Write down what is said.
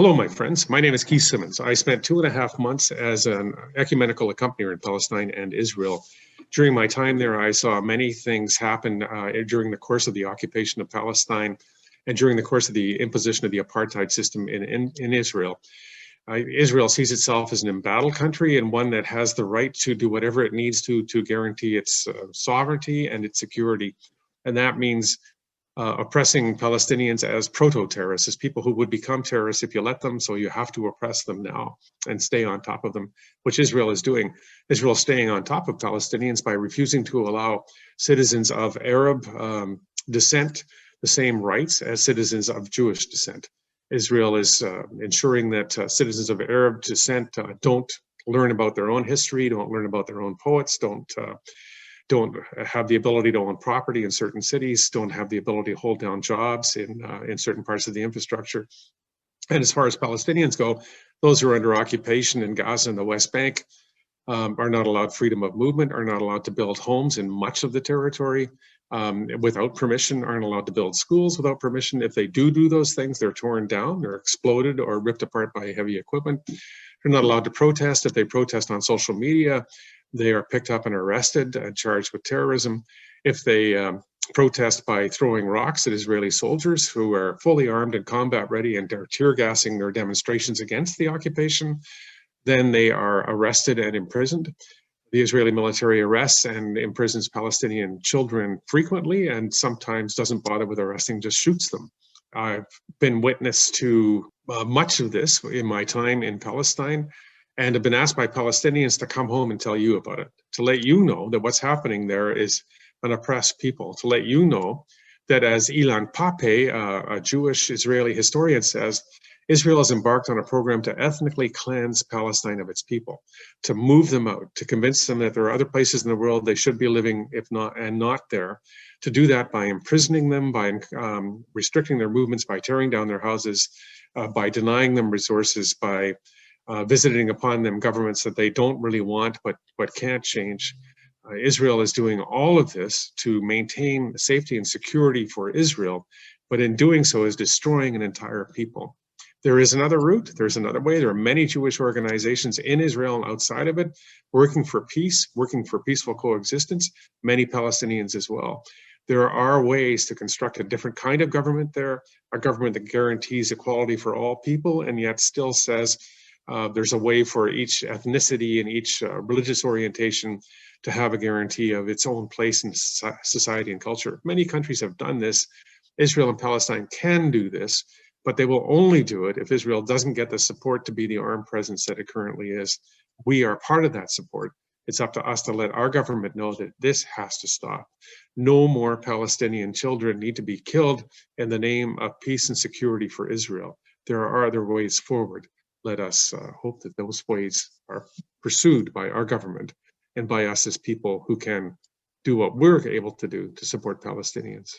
Hello, my friends. My name is Keith Simmons. I spent 2.5 months as an ecumenical accompanier in Palestine and Israel. During my time there, I saw many things happen during the course of the occupation of Palestine and during the course of the imposition of the apartheid system in Israel. Israel sees itself as an embattled country and one that has the right to do whatever it needs to guarantee its sovereignty and its security. And that means oppressing Palestinians as proto-terrorists, as people who would become terrorists if you let them, so you have to oppress them now and stay on top of them, which Israel is doing. Israel is staying on top of Palestinians by refusing to allow citizens of Arab descent the same rights as citizens of Jewish descent. Israel is ensuring that citizens of Arab descent don't learn about their own history, don't learn about their own poets, don't have the ability to own property in certain cities, don't have the ability to hold down jobs in certain parts of the infrastructure. And as far as Palestinians go, those who are under occupation in Gaza and the West Bank are not allowed freedom of movement, are not allowed to build homes in much of the territory without permission, aren't allowed to build schools without permission. If they do those things, they're torn down, they're exploded or ripped apart by heavy equipment. They're not allowed to protest. If they protest on social media, they are picked up and arrested and charged with terrorism. If they protest by throwing rocks at Israeli soldiers who are fully armed and combat ready and are tear gassing their demonstrations against the occupation, then they are arrested and imprisoned. The Israeli military arrests and imprisons Palestinian children frequently and sometimes doesn't bother with arresting, just shoots them. I've been witness to much of this in my time in Palestine, and have been asked by Palestinians to come home and tell you about it, to let you know that what's happening there is an oppressed people, to let you know that, as Ilan Pappé, a Jewish Israeli historian, says, Israel has embarked on a program to ethnically cleanse Palestine of its people, to move them out, to convince them that there are other places in the world they should be living, if not, and not there, to do that by imprisoning them, by restricting their movements, by tearing down their houses, by denying them resources, by visiting upon them governments that they don't really want but can't change. Israel is doing all of this to maintain safety and security for Israel, but in doing so is destroying an entire people. There is another route, there's another way. There are many Jewish organizations in Israel and outside of it working for peace, working for peaceful coexistence, many Palestinians as well. There are ways to construct a different kind of government there, a government that guarantees equality for all people and yet still says there's a way for each ethnicity and each religious orientation to have a guarantee of its own place in society and culture. Many countries have done this. Israel and Palestine can do this, but they will only do it if Israel doesn't get the support to be the armed presence that it currently is. We are part of that support. It's up to us to let our government know that this has to stop. No more Palestinian children need to be killed in the name of peace and security for Israel. There are other ways forward. Let us hope that those ways are pursued by our government and by us as people who can do what we're able to do to support Palestinians.